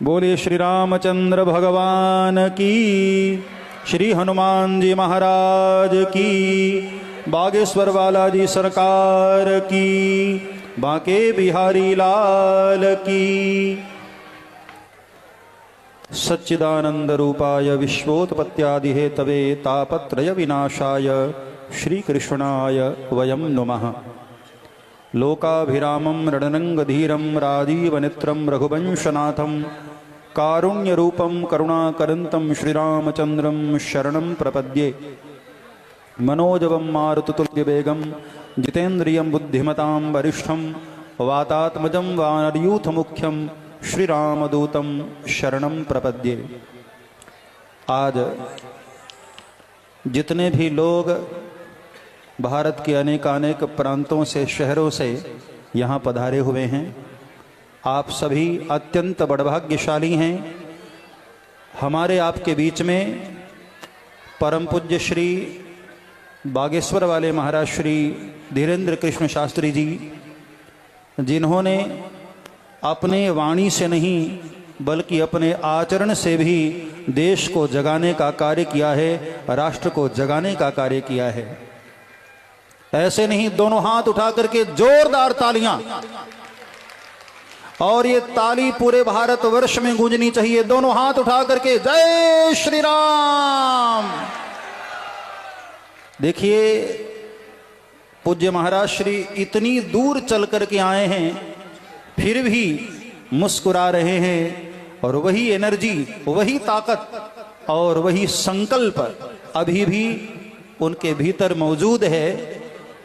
बोले श्री रामचंद्र भगवान की, श्री हनुमान जी महाराज की, बागेश्वर बालाजी सरकार की, बांके बिहारी लाल की। सच्चिदानंद रूपाय विश्वोत्पत्त्यादि हेतवे तापत्रय विनाशाय श्रीकृष्णाय वयं नुमः। लोकाभिरामं रणरंगधीरं राजीवनेत्रं रघुवंशनाथं कारुण्यरूपं करुणाकरन्तं श्रीरामचन्द्रं शरणं प्रपद्ये। मनोजवं मारुततुल्यवेगं जितेन्द्रियं बुद्धिमतां वरिष्ठं वातात्मजं वानरयूथमुख्यं श्रीरामदूतं शरणं प्रपद्ये। आज जितने भी लोग भारत के अनेकानेक प्रांतों से, शहरों से यहाँ पधारे हुए हैं, आप सभी अत्यंत बड़भाग्यशाली हैं। हमारे आपके बीच में परम पूज्य श्री बागेश्वर वाले महाराज श्री धीरेन्द्र कृष्ण शास्त्री जी, जिन्होंने अपने वाणी से नहीं बल्कि अपने आचरण से भी देश को जगाने का कार्य किया है, राष्ट्र को जगाने का कार्य किया है। ऐसे नहीं, दोनों हाथ उठा करके जोरदार तालियां, और ये ताली पूरे भारतवर्ष में गूंजनी चाहिए। दोनों हाथ उठा करके जय श्री राम। देखिए, पूज्य महाराज श्री इतनी दूर चल करके आए हैं, फिर भी मुस्कुरा रहे हैं, और वही एनर्जी, वही ताकत और वही संकल्प अभी भी उनके भीतर मौजूद है।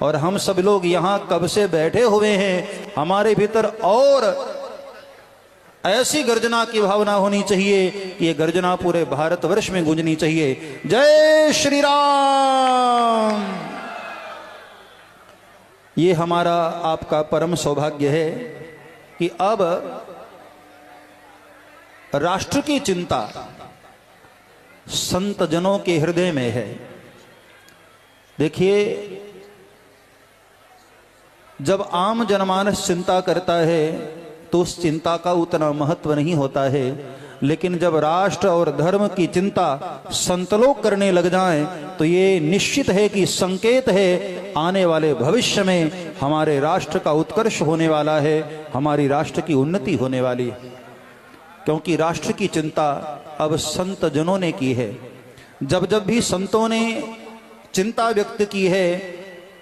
और हम सब लोग यहाँ कब से बैठे हुए हैं, हमारे भीतर और ऐसी गर्जना की भावना होनी चाहिए कि ये गर्जना पूरे भारतवर्ष में गूंजनी चाहिए। जय श्री राम। ये हमारा आपका परम सौभाग्य है कि अब राष्ट्र की चिंता संत जनों के हृदय में है। देखिए, जब आम जनमानस चिंता करता है तो उस चिंता का उतना महत्व नहीं होता है, लेकिन जब राष्ट्र और धर्म की चिंता संत लोग करने लग जाएं तो ये निश्चित है कि संकेत है आने वाले भविष्य में हमारे राष्ट्र का उत्कर्ष होने वाला है, हमारी राष्ट्र की उन्नति होने वाली है। क्योंकि राष्ट्र की चिंता अब संत जनों ने की है। जब जब भी संतों ने चिंता व्यक्त की है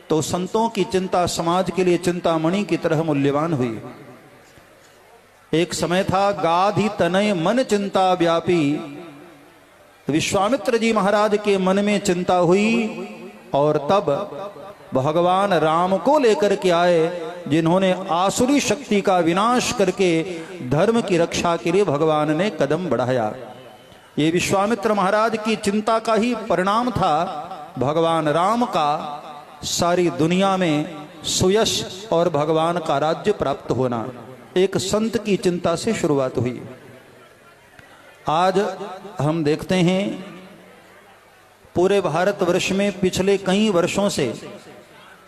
तो संतों की चिंता समाज के लिए चिंतामणि की तरह मूल्यवान हुई। एक समय था, गाधि तनय मन चिंता व्यापी। विश्वामित्र जी महाराज के मन में चिंता हुई, और तब भगवान राम को लेकर के आए, जिन्होंने आसुरी शक्ति का विनाश करके धर्म की रक्षा के लिए भगवान ने कदम बढ़ाया। ये विश्वामित्र महाराज की चिंता का ही परिणाम था भगवान राम का सारी दुनिया में सुयश और भगवान का राज्य प्राप्त होना। एक संत की चिंता से शुरुआत हुई। आज हम देखते हैं पूरे भारतवर्ष में पिछले कई वर्षों से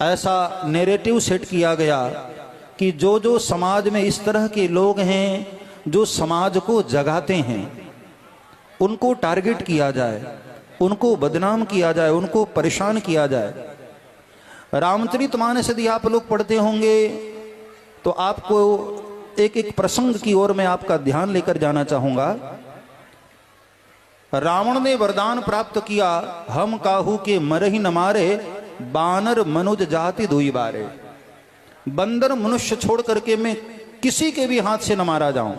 ऐसा नैरेटिव सेट किया गया कि जो जो समाज में इस तरह के लोग हैं जो समाज को जगाते हैं, उनको टारगेट किया जाए, उनको बदनाम किया जाए, उनको परेशान किया जाए। रामचरितमानस यदि आप लोग पढ़ते होंगे तो आपको एक एक प्रसंग की ओर मैं आपका ध्यान लेकर जाना चाहूंगा। रावण ने वरदान प्राप्त किया, हम काहू के मरहि न मारे, बानर मनुज जाति दुई बारे। बंदर मनुष्य छोड़ करके मैं किसी के भी हाथ से न मारा जाऊं।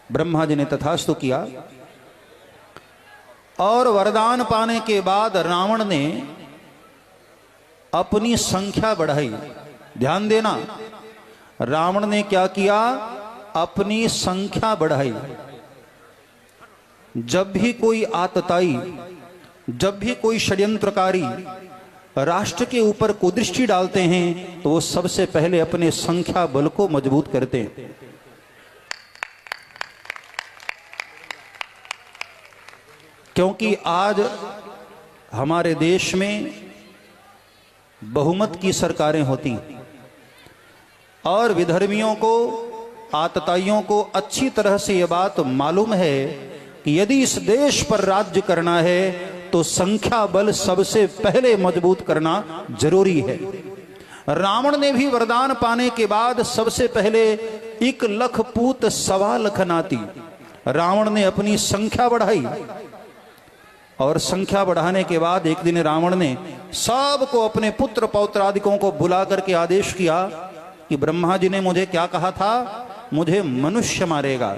ब्रह्मा जी ने तथास्तु किया, और वरदान पाने के बाद रावण ने अपनी संख्या बढ़ाई। ध्यान देना, रावण ने क्या किया? अपनी संख्या बढ़ाई। जब भी कोई आतताई, जब भी कोई षड्यंत्रकारी राष्ट्र के ऊपर कुदृष्टि डालते हैं तो वो सबसे पहले अपने संख्या बल को मजबूत करते हैं। क्योंकि आज हमारे देश में बहुमत की सरकारें होती और विधर्मियों को आतताइयों को अच्छी तरह से यह बात मालूम है कि यदि इस देश पर राज्य करना है तो संख्या बल सबसे पहले मजबूत करना जरूरी है। रावण ने भी वरदान पाने के बाद सबसे पहले 1 लाख पूत 1.25 लाख नाती, रावण ने अपनी संख्या बढ़ाई। और संख्या बढ़ाने के बाद एक दिन रावण ने सबको, अपने पुत्र पौत्रादिकों को बुला करके आदेश किया कि ब्रह्मा जी ने मुझे क्या कहा था, मुझे मनुष्य मारेगा,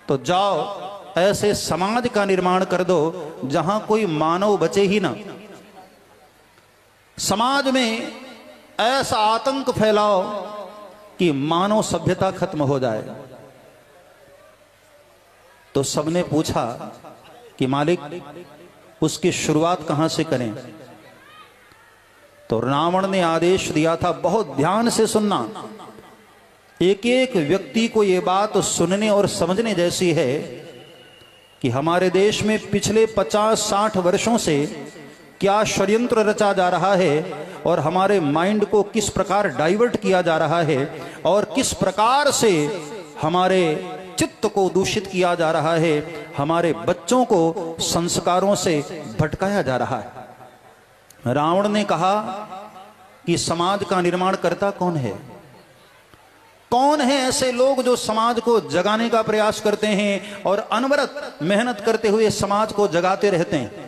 तो जाओ ऐसे समाज का निर्माण कर दो जहां कोई मानव बचे ही ना। समाज में ऐसा आतंक फैलाओ कि मानव सभ्यता खत्म हो जाए। तो सबने पूछा कि मालिक उसकी शुरुआत कहां से करें। तो रावण ने आदेश दिया था, बहुत ध्यान से सुनना, एक एक व्यक्ति को यह बात सुनने और समझने जैसी है कि हमारे देश में पिछले 50-60 वर्षों से क्या षड्यंत्र रचा जा रहा है और हमारे माइंड को किस प्रकार डाइवर्ट किया जा रहा है और किस प्रकार से हमारे चित्त को दूषित किया जा रहा है, हमारे बच्चों को संस्कारों से भटकाया जा रहा है। रावण ने कहा कि समाज का निर्माण करता कौन है? कौन है ऐसे लोग जो समाज को जगाने का प्रयास करते हैं और अनवरत मेहनत करते हुए समाज को जगाते रहते हैं?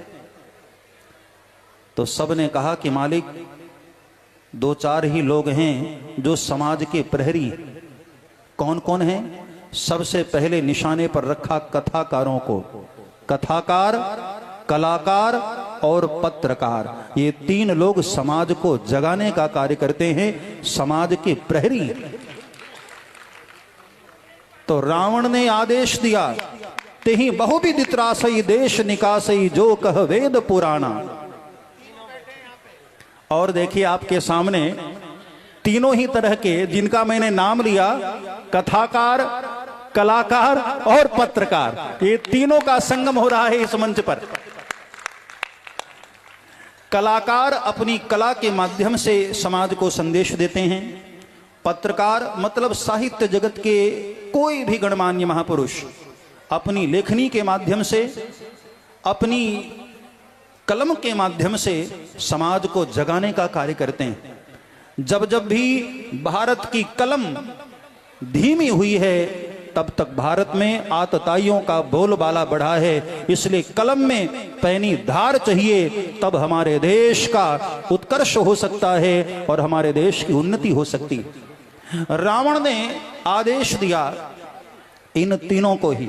तो सबने कहा कि मालिक 2-4 ही लोग हैं जो समाज के प्रहरी। कौन कौन है? सबसे पहले निशाने पर रखा कथाकारों को। कथाकार, कलाकार और पत्रकार, ये 3 लोग समाज को जगाने का कार्य करते हैं, समाज के प्रहरी। तो रावण ने आदेश दिया, तेहि बहुविध त्रासई देश निकासई जो कह वेद पुराना। और देखिए आपके सामने तीनों ही तरह के, जिनका मैंने नाम लिया, कथाकार, कलाकार और पत्रकार, ये तीनों का संगम हो रहा है इस मंच पर। कलाकार अपनी कला के माध्यम से समाज को संदेश देते हैं। पत्रकार मतलब साहित्य जगत के कोई भी गणमान्य महापुरुष अपनी लेखनी के माध्यम से, अपनी कलम के माध्यम से समाज को जगाने का कार्य करते हैं। जब जब भी भारत की कलम धीमी हुई है तब तक भारत में आतताइयों का बोलबाला बढ़ा है। इसलिए कलम में पैनी धार चाहिए, तब हमारे देश का उत्कर्ष हो सकता है और हमारे देश की उन्नति हो सकती है। रावण ने आदेश दिया, इन तीनों को ही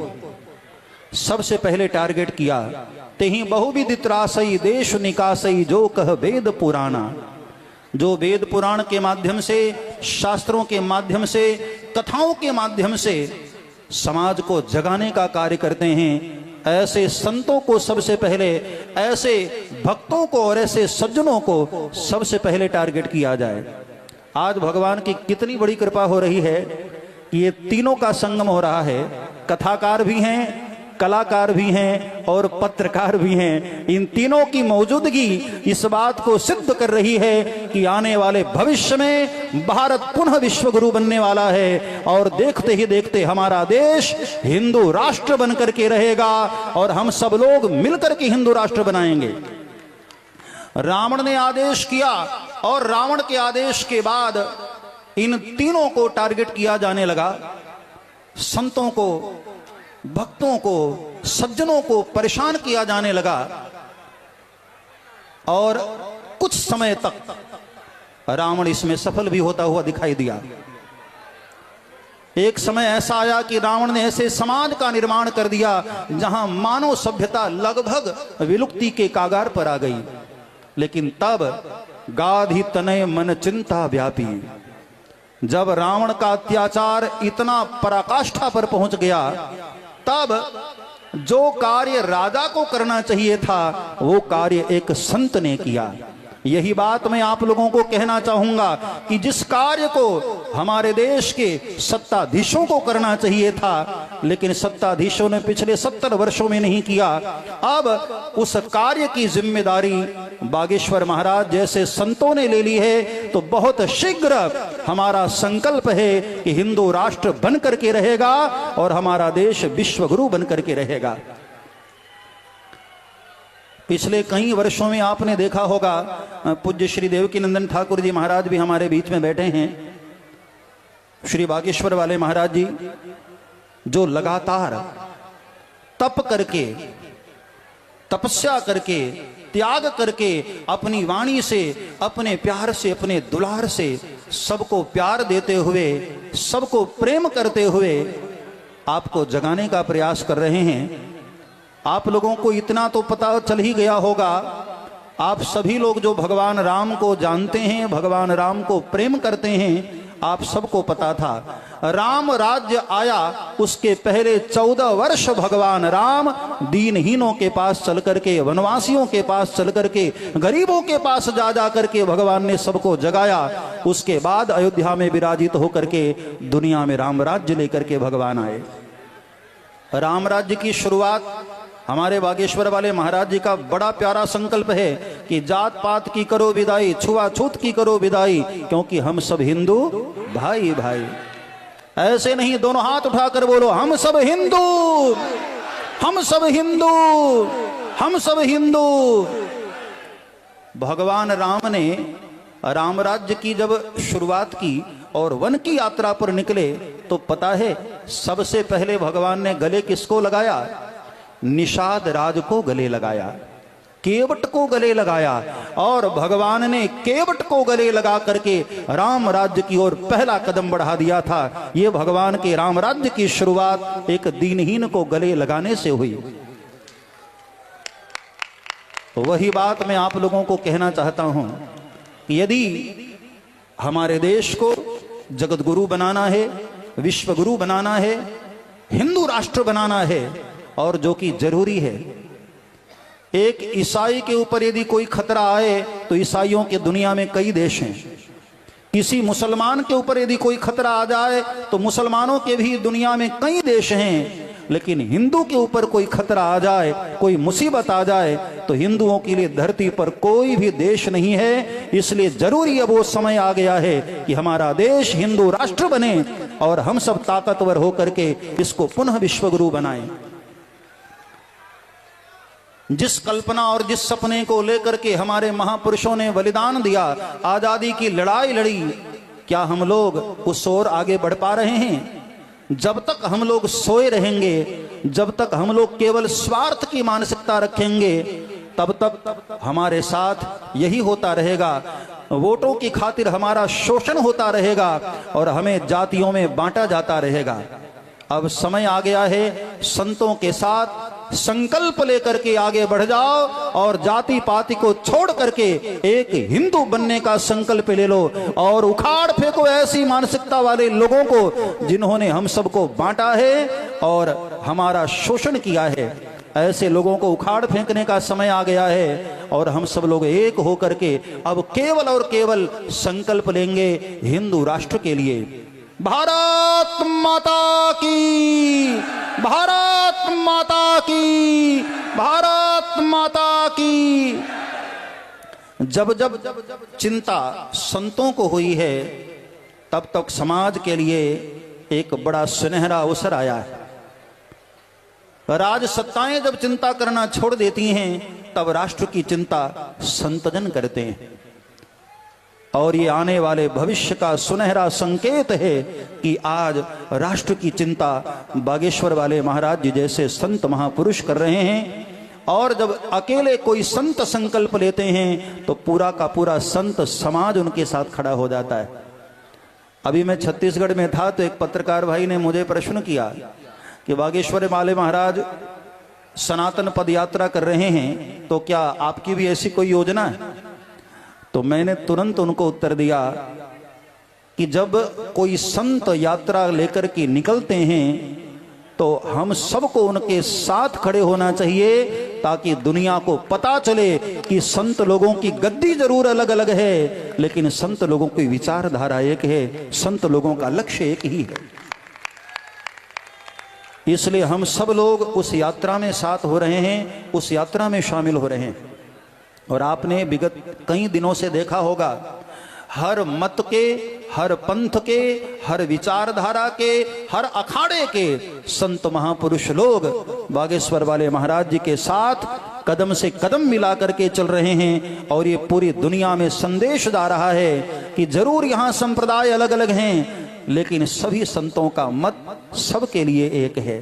सबसे पहले टारगेट किया। तेहि बहुविध त्रासई देश निकासई जो कह वेद पुराना। जो वेद पुराण के माध्यम से, शास्त्रों के माध्यम से, कथाओं के माध्यम से समाज को जगाने का कार्य करते हैं, ऐसे संतों को सबसे पहले, ऐसे भक्तों को और ऐसे सज्जनों को सबसे पहले टारगेट किया जाए। आज भगवान की कितनी बड़ी कृपा हो रही है कि ये तीनों का संगम हो रहा है। कथाकार भी हैं, कलाकार भी हैं और पत्रकार भी हैं। इन तीनों की मौजूदगी इस बात को सिद्ध कर रही है कि आने वाले भविष्य में भारत पुनः विश्व गुरु बनने वाला है और देखते ही देखते हमारा देश हिंदू राष्ट्र बनकर के रहेगा और हम सब लोग मिलकर के हिंदू राष्ट्र बनाएंगे। रावण ने आदेश किया और रावण के आदेश के बाद इन तीनों को टारगेट किया जाने लगा। संतों को, भक्तों को, सज्जनों को परेशान किया जाने लगा और कुछ समय तक रावण इसमें सफल भी होता हुआ दिखाई दिया। एक समय ऐसा आया कि रावण ने ऐसे समाज का निर्माण कर दिया जहां मानव सभ्यता लगभग विलुप्ति के कागार पर आ गई। लेकिन तब गाधी तनय मन चिंता व्यापी, जब रावण का अत्याचार इतना पराकाष्ठा पर पहुंच गया, तब जो कार्य राजा को करना चाहिए था वो कार्य एक संत ने किया। यही बात मैं आप लोगों को कहना चाहूंगा कि जिस कार्य को हमारे देश के सत्ताधीशों को करना चाहिए था, लेकिन सत्ताधीशों ने पिछले 70 वर्षों में नहीं किया, अब उस कार्य की जिम्मेदारी बागेश्वर महाराज जैसे संतों ने ले ली है। तो बहुत शीघ्र हमारा संकल्प है कि हिंदू राष्ट्र बन करके रहेगा और हमारा देश विश्व गुरु बन करके रहेगा। पिछले कई वर्षों में आपने देखा होगा, पूज्य श्री देवकीनंदन ठाकुर जी महाराज भी हमारे बीच में बैठे हैं। श्री बागेश्वर वाले महाराज जी जो लगातार तप करके, तपस्या करके, त्याग करके, अपनी वाणी से, अपने प्यार से, अपने दुलार से सबको प्यार देते हुए, सबको प्रेम करते हुए आपको जगाने का प्रयास कर रहे हैं। आप लोगों को इतना तो पता चल ही गया होगा, आप सभी लोग जो भगवान राम को जानते हैं, भगवान राम को प्रेम करते हैं, आप सबको पता था राम राज्य आया उसके पहले 14 वर्ष भगवान राम दीनहीनों के पास चल करके, वनवासियों के पास चल करके, गरीबों के पास जा जा करके भगवान ने सबको जगाया। उसके बाद अयोध्या में विराजित होकर के दुनिया में राम राज्य लेकर के भगवान आए। राम राज्य की शुरुआत हमारे बागेश्वर वाले महाराज जी का बड़ा प्यारा संकल्प है कि जात पात की करो विदाई, छुआछूत की करो विदाई, क्योंकि हम सब हिंदू भाई भाई। ऐसे नहीं, दोनों हाथ उठाकर बोलो, हम सब हिंदू, हम सब हिंदू, हम सब हिंदू। भगवान राम ने राम राज्य की जब शुरुआत की और वन की यात्रा पर निकले तो पता है सबसे पहले भगवान ने गले किसको लगाया? निषाद राज को गले लगाया, केवट को गले लगाया, और भगवान ने केवट को गले लगा करके राम राज्य की ओर पहला कदम बढ़ा दिया था। ये भगवान के राम राज्य की शुरुआत एक दीनहीन को गले लगाने से हुई। वही बात मैं आप लोगों को कहना चाहता हूं कि यदि हमारे देश को जगत गुरु बनाना है, विश्व गुरु बनाना है, हिंदू राष्ट्र बनाना है, और जो कि जरूरी है, एक ईसाई के ऊपर यदि कोई खतरा आए तो ईसाइयों के दुनिया में कई देश हैं। किसी मुसलमान के ऊपर यदि कोई खतरा आ जाए तो मुसलमानों के भी दुनिया में कई देश हैं। लेकिन हिंदू के ऊपर कोई खतरा आ जाए, कोई मुसीबत आ जाए, तो हिंदुओं के लिए धरती पर कोई भी देश नहीं है। इसलिए जरूरी अब वो समय आ गया है कि हमारा देश हिंदू राष्ट्र बने और हम सब ताकतवर होकर के इसको पुनः विश्वगुरु बनाएं। जिस कल्पना और जिस सपने को लेकर के हमारे महापुरुषों ने बलिदान दिया, आजादी की लड़ाई लड़ी, क्या हम लोग उस ओर आगे बढ़ पा रहे हैं? जब तक हम लोग सोए रहेंगे, जब तक हम लोग केवल स्वार्थ की मानसिकता रखेंगे, तब तक हमारे साथ यही होता रहेगा। वोटों की खातिर हमारा शोषण होता रहेगा और हमें जातियों में बांटा जाता रहेगा। अब समय आ गया है, संतों के साथ संकल्प लेकर के आगे बढ़ जाओ और जाति पाति को छोड़ करके एक हिंदू बनने का संकल्प ले लो और उखाड़ फेंको ऐसी मानसिकता वाले लोगों को जिन्होंने हम सबको बांटा है और हमारा शोषण किया है। ऐसे लोगों को उखाड़ फेंकने का समय आ गया है और हम सब लोग एक होकर के अब केवल और केवल संकल्प लेंगे हिंदू राष्ट्र के लिए। भारत माता की, भारत माता की, भारत माता की। जब जब चिंता संतों को हुई है तब तक समाज के लिए एक बड़ा सुनहरा अवसर आया है। राज सत्ताएं जब चिंता करना छोड़ देती हैं तब राष्ट्र की चिंता संतजन करते हैं। और ये आने वाले भविष्य का सुनहरा संकेत है कि आज राष्ट्र की चिंता बागेश्वर वाले महाराज जी जैसे संत महापुरुष कर रहे हैं। और जब अकेले कोई संत संकल्प लेते हैं तो पूरा का पूरा संत समाज उनके साथ खड़ा हो जाता है। अभी मैं छत्तीसगढ़ में था तो एक पत्रकार भाई ने मुझे प्रश्न किया कि बागेश्वर वाले महाराज सनातन पद यात्रा कर रहे हैं तो क्या आपकी भी ऐसी कोई योजना है? तो मैंने तुरंत उनको उत्तर दिया कि जब कोई संत यात्रा लेकर के निकलते हैं तो हम सबको उनके साथ खड़े होना चाहिए, ताकि दुनिया को पता चले कि संत लोगों की गद्दी जरूर अलग अलग है, लेकिन संत लोगों की विचारधारा एक है, संत लोगों का लक्ष्य एक ही है। इसलिए हम सब लोग उस यात्रा में साथ हो रहे हैं, उस यात्रा में शामिल हो रहे हैं। और आपने विगत कई दिनों से देखा होगा, हर मत के, हर पंथ के, हर विचारधारा के, हर अखाड़े के संत महापुरुष लोग बागेश्वर वाले महाराज जी के साथ कदम से कदम मिला करके चल रहे हैं। और ये पूरी दुनिया में संदेश जा रहा है कि जरूर यहाँ संप्रदाय अलग अलग हैं, लेकिन सभी संतों का मत सबके लिए एक है।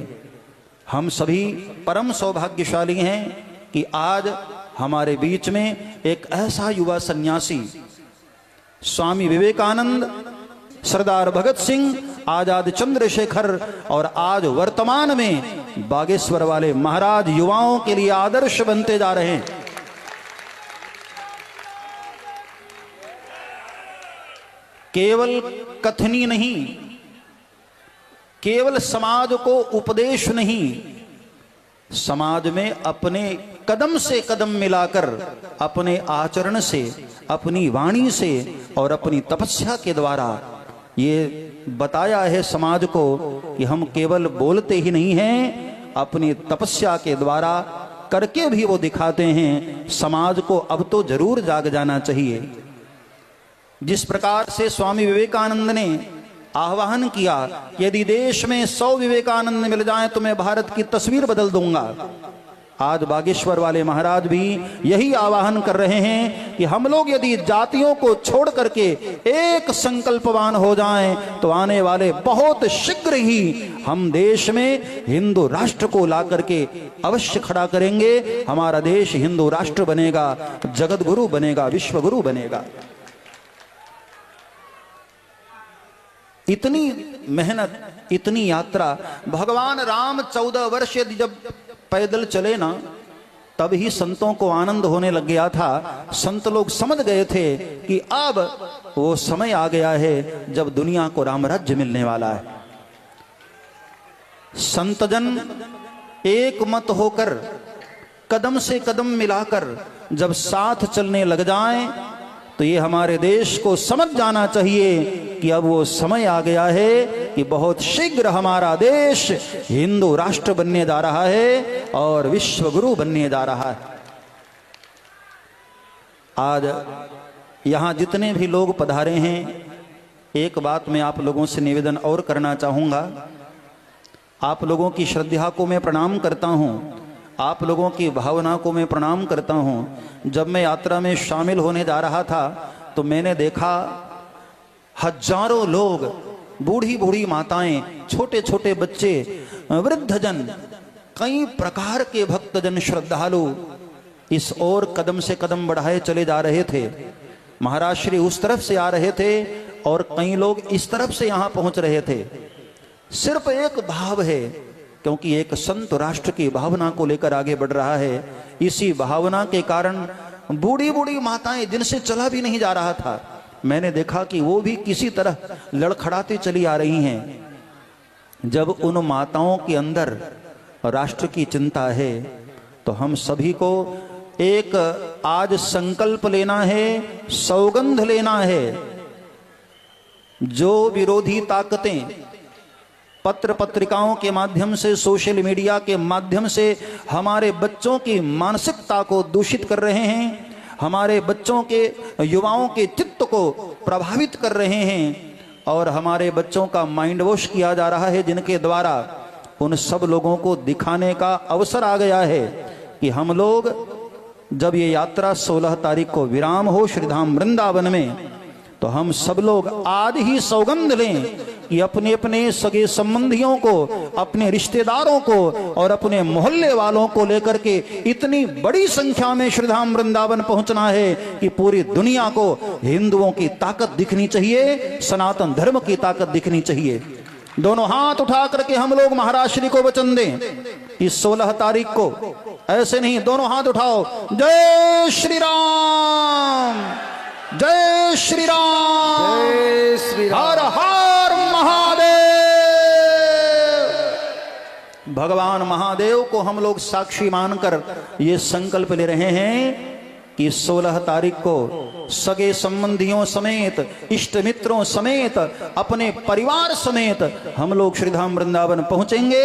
हम सभी परम सौभाग्यशाली हैं कि आज हमारे बीच में एक ऐसा युवा सन्यासी स्वामी विवेकानंद, सरदार भगत सिंह, आजाद चंद्रशेखर और आज वर्तमान में बागेश्वर वाले महाराज युवाओं के लिए आदर्श बनते जा रहे हैं। केवल कथनी नहीं, केवल समाज को उपदेश नहीं, समाज में अपने कदम से कदम मिलाकर, अपने आचरण से, अपनी वाणी से और अपनी तपस्या के द्वारा ये बताया है समाज को कि हम केवल बोलते ही नहीं हैं, अपनी तपस्या के द्वारा करके भी वो दिखाते हैं। समाज को अब तो जरूर जाग जाना चाहिए। जिस प्रकार से स्वामी विवेकानंद ने आह्वान किया, यदि देश में 100 विवेकानंद मिल जाएं तो मैं भारत की तस्वीर बदल दूंगा, आज बागेश्वर वाले महाराज भी यही आह्वान कर रहे हैं कि हम लोग यदि जातियों को छोड़ करके एक संकल्पवान हो जाएं तो आने वाले बहुत शीघ्र ही हम देश में हिंदू राष्ट्र को ला करके अवश्य खड़ा करेंगे। हमारा देश हिंदू राष्ट्र बनेगा, जगत गुरु बनेगा, विश्व गुरु बनेगा। इतनी मेहनत, इतनी यात्रा, भगवान राम 14 वर्ष यदि जब पैदल चले ना, तब ही संतों को आनंद होने लग गया था। संत लोग समझ गए थे कि अब वो समय आ गया है जब दुनिया को राम राज्य मिलने वाला है। संतजन एक मत होकर, कदम से कदम मिलाकर जब साथ चलने लग जाएं, तो ये हमारे देश को समझ जाना चाहिए कि अब वो समय आ गया है कि बहुत शीघ्र हमारा देश हिंदू राष्ट्र बनने जा रहा है और विश्व गुरु बनने जा रहा है। आज यहाँ जितने भी लोग पधारे हैं, एक बात मैं आप लोगों से निवेदन और करना चाहूँगा। आप लोगों की श्रद्धा को मैं प्रणाम करता हूँ, आप लोगों की भावना को मैं प्रणाम करता हूँ। जब मैं यात्रा में शामिल होने जा रहा था तो मैंने देखा हजारों लोग, बूढ़ी बूढ़ी माताएं, छोटे छोटे बच्चे, वृद्धजन, कई प्रकार के भक्तजन, श्रद्धालु इस ओर कदम से कदम बढ़ाए चले जा रहे थे। महाराज श्री उस तरफ से आ रहे थे और कई लोग इस तरफ से यहाँ पहुँच रहे थे। सिर्फ एक भाव है, क्योंकि एक संत राष्ट्र की भावना को लेकर आगे बढ़ रहा है। इसी भावना के कारण बूढ़ी बूढ़ी माताएं, जिनसे चला भी नहीं जा रहा था, मैंने देखा कि वो भी किसी तरह लड़खड़ाती चली आ रही हैं। जब उन माताओं के अंदर राष्ट्र की चिंता है तो हम सभी को एक आज संकल्प लेना है, सौगंध लेना है। जो विरोधी ताकतें पत्र पत्रिकाओं के माध्यम से, सोशल मीडिया के माध्यम से हमारे बच्चों की मानसिकता को दूषित कर रहे हैं, हमारे बच्चों के, युवाओं के चित्त को प्रभावित कर रहे हैं और हमारे बच्चों का माइंड वॉश किया जा रहा है, जिनके द्वारा उन सब लोगों को दिखाने का अवसर आ गया है कि हम लोग जब ये यात्रा 16 तारीख को विराम हो श्रीधाम वृंदावन में, तो हम सब लोग आज ही सौगंध लें कि अपने अपने सगे संबंधियों को, अपने रिश्तेदारों को और अपने मोहल्ले वालों को लेकर के इतनी बड़ी संख्या में श्रीधाम वृंदावन पहुंचना है कि पूरी दुनिया को हिंदुओं की ताकत दिखनी चाहिए, सनातन धर्म की ताकत दिखनी चाहिए। दोनों हाथ उठा करके हम लोग महाराज श्री को वचन दें इस 16 तारीख को। ऐसे नहीं, दोनों हाथ उठाओ, जय श्री राम, जय श्री राम, जय श्री राम, हर हर महादेव। भगवान महादेव को हम लोग साक्षी मानकर ये संकल्प ले रहे हैं कि 16 तारीख को सगे संबंधियों समेत, इष्ट मित्रों समेत, अपने परिवार समेत हम लोग श्रीधाम वृंदावन पहुंचेंगे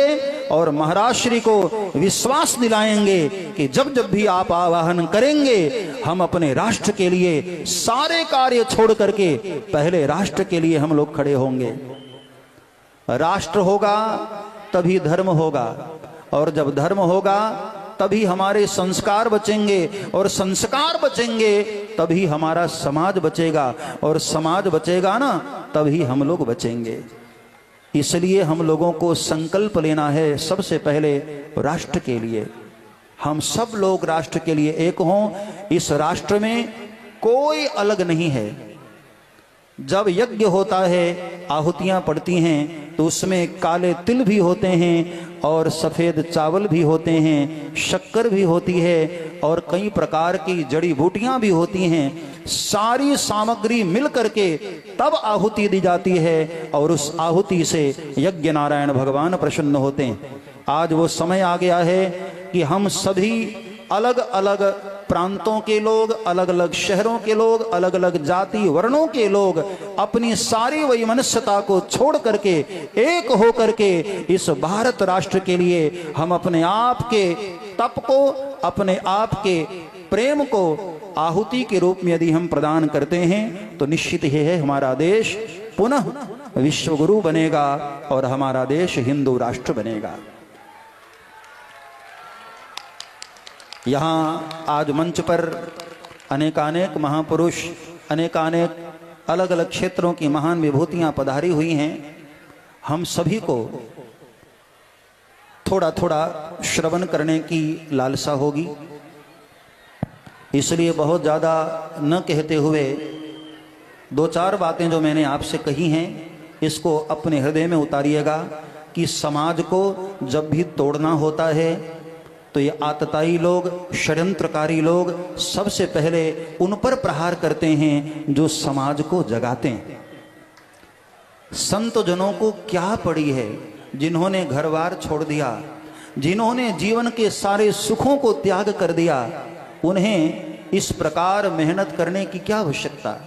और महाराज श्री को विश्वास दिलाएंगे कि जब जब भी आप आवाहन करेंगे हम अपने राष्ट्र के लिए सारे कार्य छोड़ करके पहले राष्ट्र के लिए हम लोग खड़े होंगे। राष्ट्र होगा तभी धर्म होगा, और जब धर्म होगा तभी हमारे संस्कार बचेंगे, और संस्कार बचेंगे तभी हमारा समाज बचेगा, और समाज बचेगा ना तभी हम लोग बचेंगे। इसलिए हम लोगों को संकल्प लेना है सबसे पहले राष्ट्र के लिए। हम सब लोग राष्ट्र के लिए एक हों। इस राष्ट्र में कोई अलग नहीं है। जब यज्ञ होता है, आहुतियां पड़ती हैं, तो उसमें काले तिल भी होते हैं और सफेद चावल भी होते हैं, शक्कर भी होती है और कई प्रकार की जड़ी बूटियां भी होती हैं। सारी सामग्री मिल करके तब आहुति दी जाती है और उस आहुति से यज्ञ नारायण भगवान प्रसन्न होते हैं। आज वो समय आ गया है कि हम सभी अलग अलग प्रांतों के लोग, अलग अलग शहरों के लोग, अलग अलग जाति वर्णों के लोग अपनी सारी वैमनस्यता को छोड़ करके एक हो करके इस भारत राष्ट्र के लिए हम अपने आप के तप को, अपने आप के प्रेम को आहुति के रूप में यदि हम प्रदान करते हैं तो निश्चित ही है हमारा देश पुनः विश्वगुरु बनेगा और हमारा देश हिंदू राष्ट्र बनेगा। यहाँ आज मंच पर अनेकानेक महापुरुष, अनेकानेक अलग अलग क्षेत्रों की महान विभूतियां पधारी हुई हैं। हम सभी को थोड़ा थोड़ा श्रवण करने की लालसा होगी, इसलिए बहुत ज़्यादा न कहते हुए दो चार बातें जो मैंने आपसे कही हैं इसको अपने हृदय में उतारिएगा कि समाज को जब भी तोड़ना होता है तो ये आतताई लोग, षड्यंत्रकारी लोग सबसे पहले उन पर प्रहार करते हैं जो समाज को जगाते हैं। संत जनों को क्या पड़ी है, जिन्होंने घर बार छोड़ दिया, जिन्होंने जीवन के सारे सुखों को त्याग कर दिया, उन्हें इस प्रकार मेहनत करने की क्या आवश्यकता।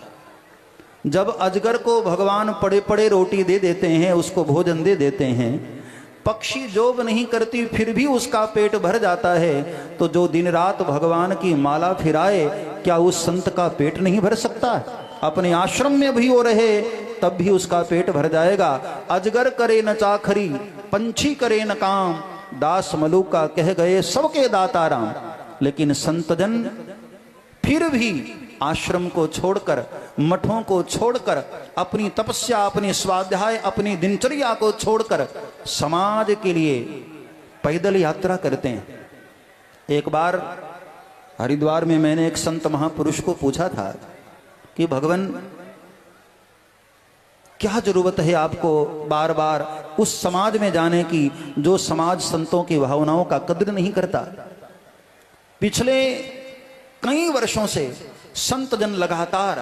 जब अजगर को भगवान पड़े पड़े रोटी दे देते हैं, उसको भोजन दे देते हैं, पक्षी जोब नहीं करती फिर भी उसका पेट भर जाता है, तो जो दिन रात भगवान की माला फिराए क्या उस संत का पेट नहीं भर सकता। अपने आश्रम में भी वो रहे तब भी उसका पेट भर जाएगा। अजगर करे न चाखरी, पंछी करे न काम, दास मलूका कह गए सबके दाता राम। लेकिन संतजन फिर भी आश्रम को छोड़कर, मठों को छोड़कर, अपनी तपस्या, अपनी स्वाध्याय, अपनी दिनचर्या को छोड़कर समाज के लिए पैदल यात्रा करते हैं। एक बार हरिद्वार में मैंने एक संत महापुरुष को पूछा था कि भगवान क्या जरूरत है आपको बार बार उस समाज में जाने की जो समाज संतों की भावनाओं का कद्र नहीं करता। पिछले कई वर्षों से संत जन लगातार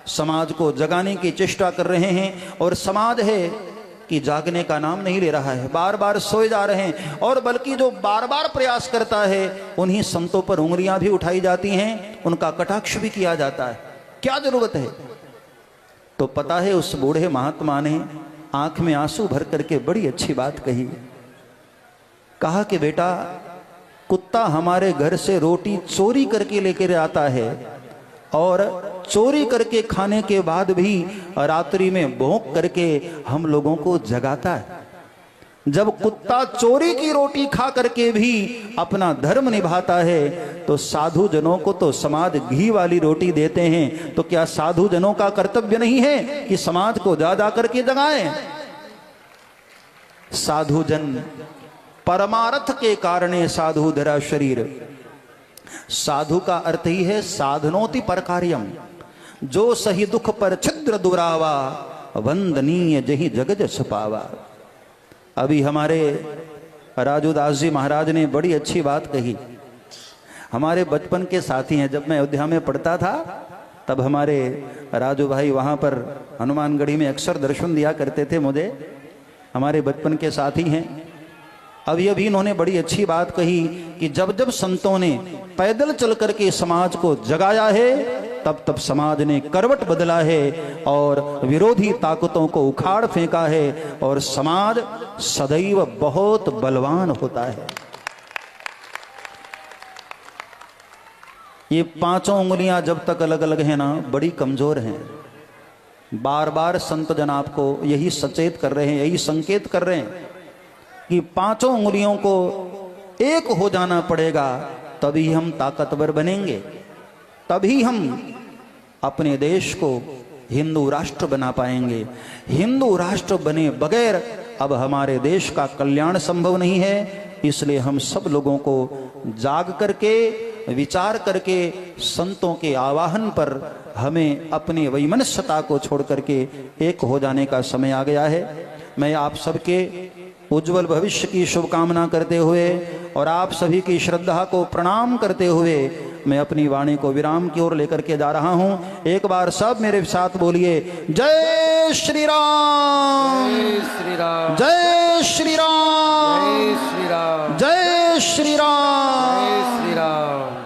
समाज को जगाने की चेष्टा कर रहे हैं और समाज है कि जागने का नाम नहीं ले रहा है, बार बार सोए जा रहे हैं। और बल्कि जो बार बार प्रयास करता है उन्हीं संतों पर उंगलियां भी उठाई जाती हैं, उनका कटाक्ष भी किया जाता है। क्या जरूरत है। तो पता है उस बूढ़े महात्मा ने आंख में आंसू भर करके बड़ी अच्छी बात कही। कहा कि बेटा, कुत्ता हमारे घर से रोटी चोरी करके लेकर आता है और चोरी करके खाने के बाद भी रात्रि में भौंक करके हम लोगों को जगाता है। जब कुत्ता चोरी की रोटी खा करके भी अपना धर्म निभाता है तो साधु जनों को तो समाज घी वाली रोटी देते हैं, तो क्या साधु जनों का कर्तव्य नहीं है कि समाज को जा जा करके जगाएं। साधु जन परमार्थ के कारणे साधु धरा शरीर। साधु का अर्थ ही है साधनोति पर कार्यम, जो सही दुख पर छिद्र दुरावा, वंदनीय जही जग जस पावा। अभी हमारे राजूदास जी महाराज ने बड़ी अच्छी बात कही। हमारे बचपन के साथी हैं। जब मैं अयोध्या में पढ़ता था तब हमारे राजू भाई वहाँ पर हनुमानगढ़ी में अक्सर दर्शन दिया करते थे मुझे। हमारे बचपन के साथी हैं। अभी अभी इन्होंने बड़ी अच्छी बात कही कि जब जब संतों ने पैदल चल करके समाज को जगाया है, तब तब समाज ने करवट बदला है और विरोधी ताकतों को उखाड़ फेंका है और समाज सदैव बहुत बलवान होता है। ये पांचों उंगलियां जब तक अलग अलग हैं ना, बड़ी कमजोर हैं। बार बार संत जन आपको यही सचेत कर रहे हैं, यही संकेत कर रहे हैं कि पांचों उंगलियों को एक हो जाना पड़ेगा, तभी हम ताकतवर बनेंगे, तभी हम अपने देश को हिंदू राष्ट्र बना पाएंगे। हिंदू राष्ट्र बने बगैर अब हमारे देश का कल्याण संभव नहीं है। इसलिए हम सब लोगों को जाग करके विचार करके संतों के आवाहन पर हमें अपनी वैमनस्यता को छोड़ करके एक हो जाने का समय आ गया है। मैं आप सबके उज्जवल भविष्य की शुभकामना करते हुए और आप सभी की श्रद्धा को प्रणाम करते हुए मैं अपनी वाणी को विराम की ओर लेकर के जा रहा हूं। एक बार सब मेरे साथ बोलिए, जय श्री राम, जय श्री राम, जय श्री राम, जय श्री राम, जय श्री राम। जय श्री राम।